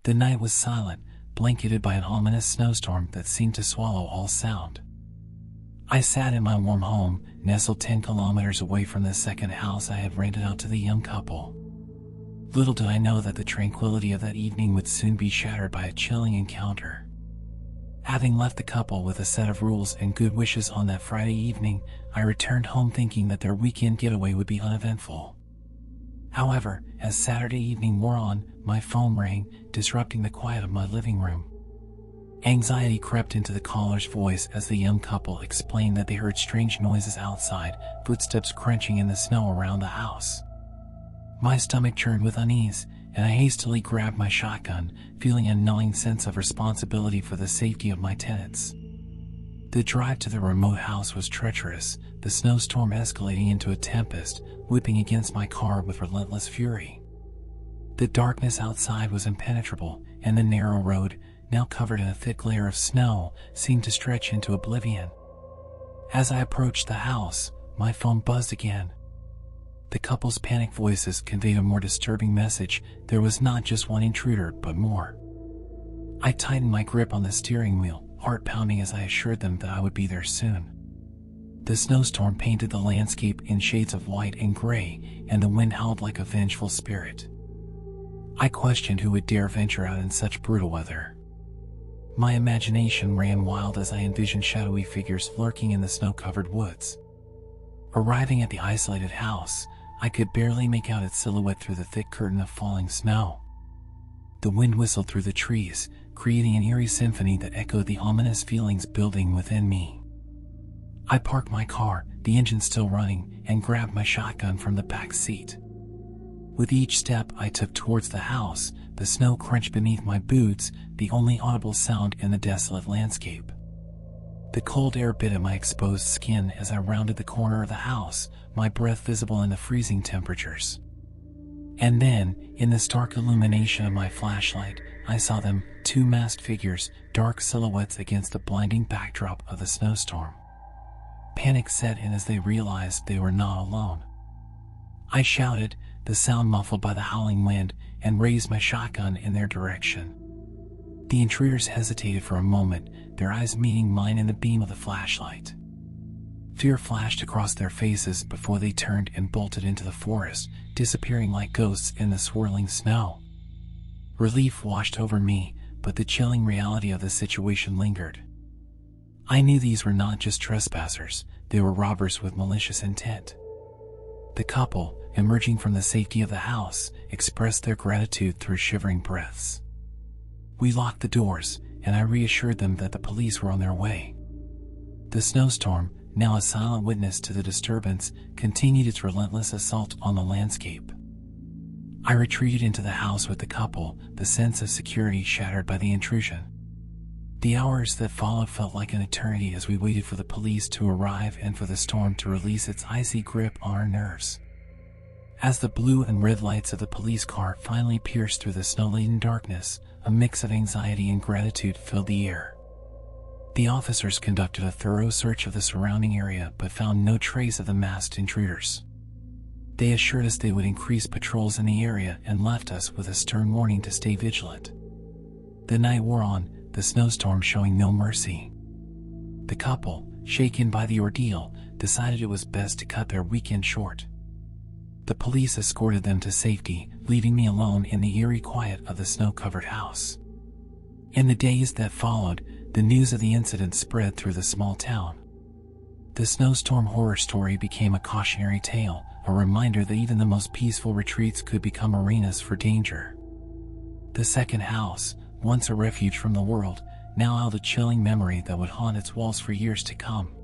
The night was silent, blanketed by an ominous snowstorm that seemed to swallow all sound. I sat in my warm home, nestled 10 kilometers away from the second house I had rented out to the young couple. Little did I know that the tranquility of that evening would soon be shattered by a chilling encounter. Having left the couple with a set of rules and good wishes on that Friday evening, I returned home thinking that their weekend getaway would be uneventful. However, as Saturday evening wore on, my phone rang, disrupting the quiet of my living room. Anxiety crept into the caller's voice as the young couple explained that they heard strange noises outside, footsteps crunching in the snow around the house. My stomach churned with unease, and I hastily grabbed my shotgun, feeling a gnawing sense of responsibility for the safety of my tenants. The drive to the remote house was treacherous, the snowstorm escalating into a tempest, whipping against my car with relentless fury. The darkness outside was impenetrable, and the narrow road, now covered in a thick layer of snow, seemed to stretch into oblivion. As I approached the house, my phone buzzed again. The couple's panicked voices conveyed a more disturbing message. There was not just one intruder, but more. I tightened my grip on the steering wheel, heart pounding as I assured them that I would be there soon. The snowstorm painted the landscape in shades of white and gray, and the wind howled like a vengeful spirit. I questioned who would dare venture out in such brutal weather. My imagination ran wild as I envisioned shadowy figures lurking in the snow-covered woods. Arriving at the isolated house, I could barely make out its silhouette through the thick curtain of falling snow. The wind whistled through the trees, creating an eerie symphony that echoed the ominous feelings building within me. I parked my car, the engine still running, and grabbed my shotgun from the back seat. With each step I took towards the house, the snow crunched beneath my boots, the only audible sound in the desolate landscape. The cold air bit at my exposed skin as I rounded the corner of the house, my breath visible in the freezing temperatures. And then, in the stark illumination of my flashlight, I saw them, two masked figures, dark silhouettes against the blinding backdrop of the snowstorm. Panic set in as they realized they were not alone. I shouted, the sound muffled by the howling wind, and raised my shotgun in their direction. The intruders hesitated for a moment, their eyes meeting mine in the beam of the flashlight. Fear flashed across their faces before they turned and bolted into the forest, disappearing like ghosts in the swirling snow. Relief washed over me, but the chilling reality of the situation lingered. I knew these were not just trespassers, they were robbers with malicious intent. The couple, emerging from the safety of the house, expressed their gratitude through shivering breaths. We locked the doors, and I reassured them that the police were on their way. The snowstorm, now a silent witness to the disturbance, continued its relentless assault on the landscape. I retreated into the house with the couple, the sense of security shattered by the intrusion. The hours that followed felt like an eternity as we waited for the police to arrive and for the storm to release its icy grip on our nerves. As the blue and red lights of the police car finally pierced through the snow-laden darkness, a mix of anxiety and gratitude filled the air. The officers conducted a thorough search of the surrounding area but found no trace of the masked intruders. They assured us they would increase patrols in the area and left us with a stern warning to stay vigilant. The night wore on, the snowstorm showing no mercy. The couple, shaken by the ordeal, decided it was best to cut their weekend short. The police escorted them to safety, leaving me alone in the eerie quiet of the snow-covered house. In the days that followed, the news of the incident spread through the small town. The snowstorm horror story became a cautionary tale, a reminder that even the most peaceful retreats could become arenas for danger. The second house, once a refuge from the world, now held a chilling memory that would haunt its walls for years to come.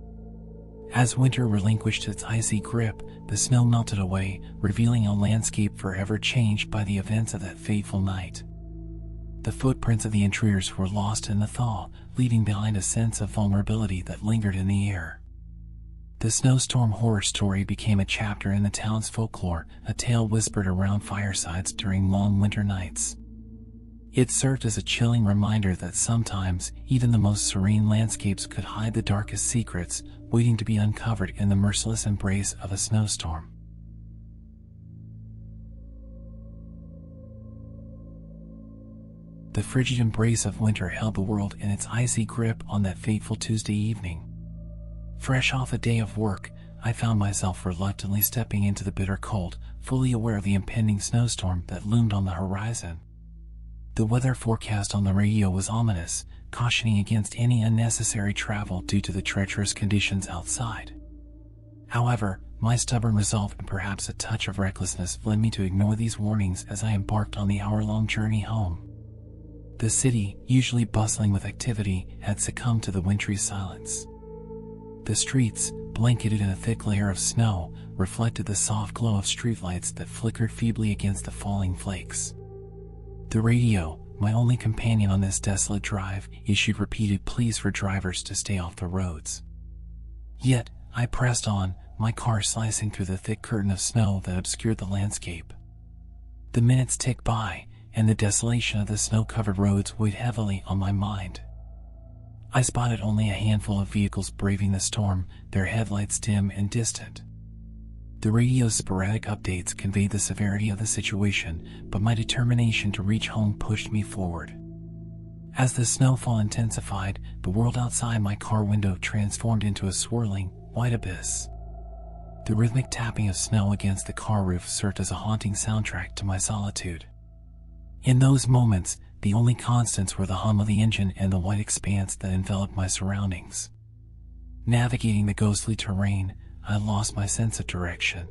As winter relinquished its icy grip, the snow melted away, revealing a landscape forever changed by the events of that fateful night. The footprints of the intruders were lost in the thaw, leaving behind a sense of vulnerability that lingered in the air. The snowstorm horror story became a chapter in the town's folklore, a tale whispered around firesides during long winter nights. It served as a chilling reminder that sometimes, even the most serene landscapes could hide the darkest secrets, waiting to be uncovered in the merciless embrace of a snowstorm. The frigid embrace of winter held the world in its icy grip on that fateful Tuesday evening. Fresh off a day of work, I found myself reluctantly stepping into the bitter cold, fully aware of the impending snowstorm that loomed on the horizon. The weather forecast on the radio was ominous, cautioning against any unnecessary travel due to the treacherous conditions outside. However, my stubborn resolve and perhaps a touch of recklessness led me to ignore these warnings as I embarked on the hour-long journey home. The city, usually bustling with activity, had succumbed to the wintry silence. The streets, blanketed in a thick layer of snow, reflected the soft glow of streetlights that flickered feebly against the falling flakes. The radio, my only companion on this desolate drive, issued repeated pleas for drivers to stay off the roads. Yet, I pressed on, my car slicing through the thick curtain of snow that obscured the landscape. The minutes ticked by, and the desolation of the snow-covered roads weighed heavily on my mind. I spotted only a handful of vehicles braving the storm, their headlights dim and distant. The radio's sporadic updates conveyed the severity of the situation, but my determination to reach home pushed me forward. As the snowfall intensified, the world outside my car window transformed into a swirling, white abyss. The rhythmic tapping of snow against the car roof served as a haunting soundtrack to my solitude. In those moments, the only constants were the hum of the engine and the white expanse that enveloped my surroundings. Navigating the ghostly terrain, I lost my sense of direction.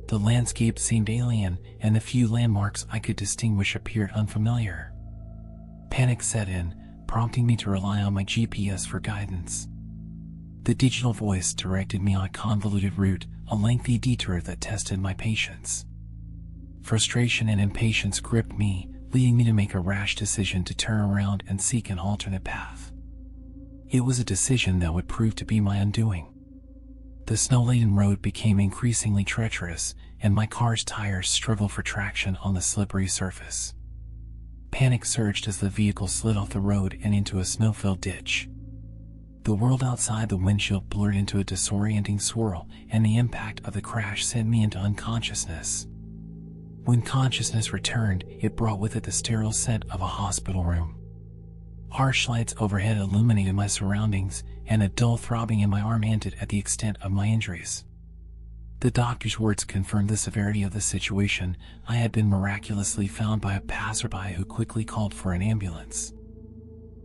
The landscape seemed alien, and the few landmarks I could distinguish appeared unfamiliar. Panic set in, prompting me to rely on my GPS for guidance. The digital voice directed me on a convoluted route, a lengthy detour that tested my patience. Frustration and impatience gripped me, leading me to make a rash decision to turn around and seek an alternate path. It was a decision that would prove to be my undoing. The snow-laden road became increasingly treacherous, and my car's tires struggled for traction on the slippery surface. Panic surged as the vehicle slid off the road and into a snow-filled ditch. The world outside the windshield blurred into a disorienting swirl, and the impact of the crash sent me into unconsciousness. When consciousness returned, it brought with it the sterile scent of a hospital room. Harsh lights overhead illuminated my surroundings, and a dull throbbing in my arm hinted at the extent of my injuries. The doctor's words confirmed the severity of the situation. I had been miraculously found by a passerby who quickly called for an ambulance.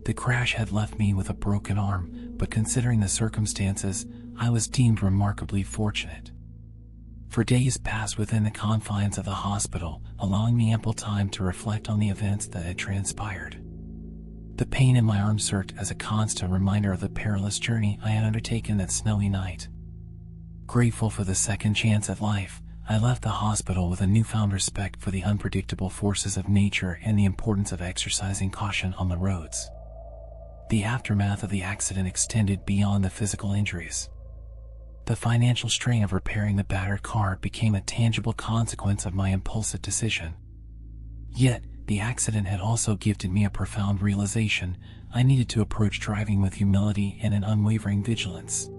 The crash had left me with a broken arm, but considering the circumstances, I was deemed remarkably fortunate. For days passed within the confines of the hospital, allowing me ample time to reflect on the events that had transpired. The pain in my arm served as a constant reminder of the perilous journey I had undertaken that snowy night. Grateful for the second chance at life, I left the hospital with a newfound respect for the unpredictable forces of nature and the importance of exercising caution on the roads. The aftermath of the accident extended beyond the physical injuries. The financial strain of repairing the battered car became a tangible consequence of my impulsive decision. Yet, the accident had also gifted me a profound realization. I needed to approach driving with humility and an unwavering vigilance.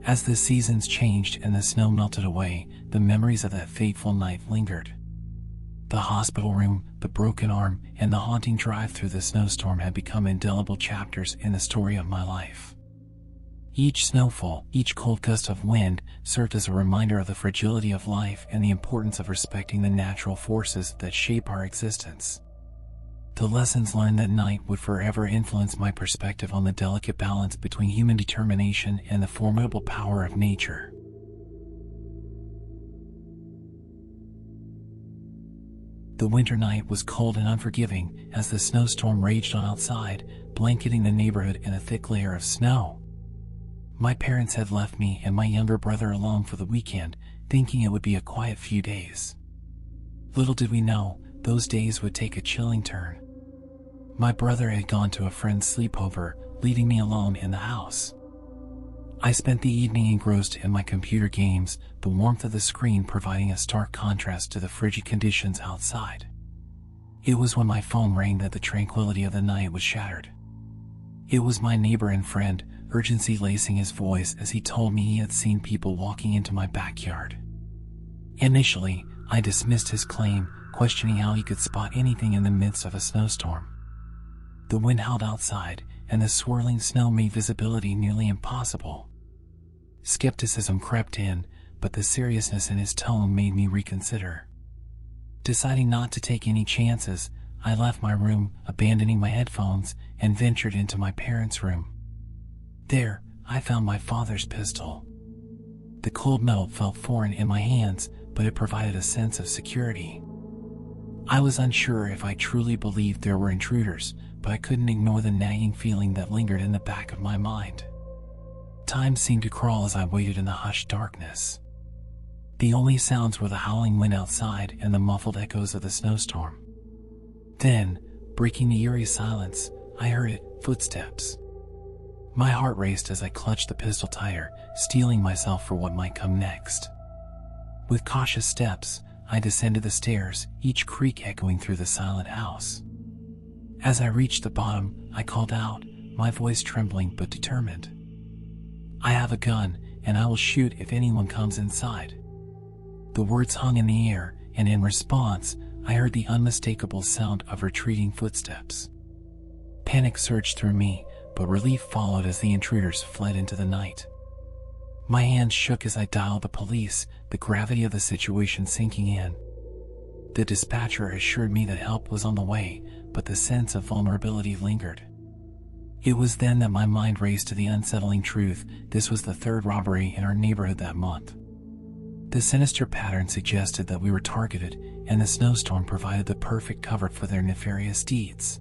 As the seasons changed and the snow melted away, the memories of that fateful night lingered. The hospital room, the broken arm, and the haunting drive through the snowstorm had become indelible chapters in the story of my life. Each snowfall, each cold gust of wind, served as a reminder of the fragility of life and the importance of respecting the natural forces that shape our existence. The lessons learned that night would forever influence my perspective on the delicate balance between human determination and the formidable power of nature. The winter night was cold and unforgiving as the snowstorm raged on outside, blanketing the neighborhood in a thick layer of snow. My parents had left me and my younger brother alone for the weekend, thinking it would be a quiet few days. Little did we know, those days would take a chilling turn. My brother had gone to a friend's sleepover, leaving me alone in the house. I spent the evening engrossed in my computer games, the warmth of the screen providing a stark contrast to the frigid conditions outside. It was when my phone rang that the tranquility of the night was shattered. It was my neighbor and friend, urgency lacing his voice as he told me he had seen people walking into my backyard. Initially, I dismissed his claim, questioning how he could spot anything in the midst of a snowstorm. The wind howled outside, and the swirling snow made visibility nearly impossible. Skepticism crept in, but the seriousness in his tone made me reconsider. Deciding not to take any chances, I left my room, abandoning my headphones, and ventured into my parents' room. There, I found my father's pistol. The cold metal felt foreign in my hands, but it provided a sense of security. I was unsure if I truly believed there were intruders, but I couldn't ignore the nagging feeling that lingered in the back of my mind. Time seemed to crawl as I waited in the hushed darkness. The only sounds were the howling wind outside and the muffled echoes of the snowstorm. Then, breaking the eerie silence, I heard it, footsteps. My heart raced as I clutched the pistol tighter, steeling myself for what might come next. With cautious steps, I descended the stairs, each creak echoing through the silent house. As I reached the bottom, I called out, my voice trembling but determined. "I have a gun, and I will shoot if anyone comes inside." The words hung in the air, and in response, I heard the unmistakable sound of retreating footsteps. Panic surged through me, but relief followed as the intruders fled into the night. My hands shook as I dialed the police, the gravity of the situation sinking in. The dispatcher assured me that help was on the way, but the sense of vulnerability lingered. It was then that my mind raced to the unsettling truth: this was the third robbery in our neighborhood that month. The sinister pattern suggested that we were targeted, and the snowstorm provided the perfect cover for their nefarious deeds.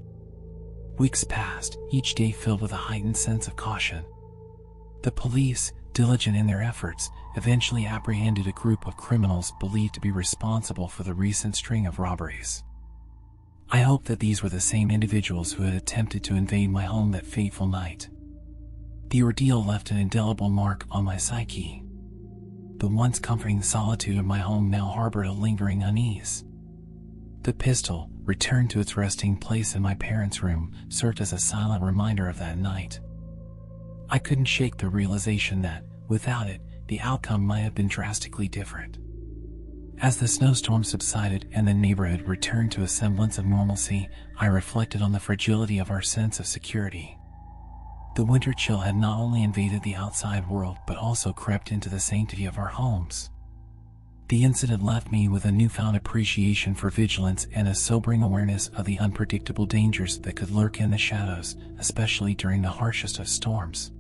Weeks passed, each day filled with a heightened sense of caution. The police, diligent in their efforts, eventually apprehended a group of criminals believed to be responsible for the recent string of robberies. I hoped that these were the same individuals who had attempted to invade my home that fateful night. The ordeal left an indelible mark on my psyche. The once comforting solitude of my home now harbored a lingering unease. The pistol, returned to its resting place in my parents' room, served as a silent reminder of that night. I couldn't shake the realization that, without it, the outcome might have been drastically different. As the snowstorm subsided and the neighborhood returned to a semblance of normalcy, I reflected on the fragility of our sense of security. The winter chill had not only invaded the outside world but also crept into the sanctity of our homes. The incident left me with a newfound appreciation for vigilance and a sobering awareness of the unpredictable dangers that could lurk in the shadows, especially during the harshest of storms.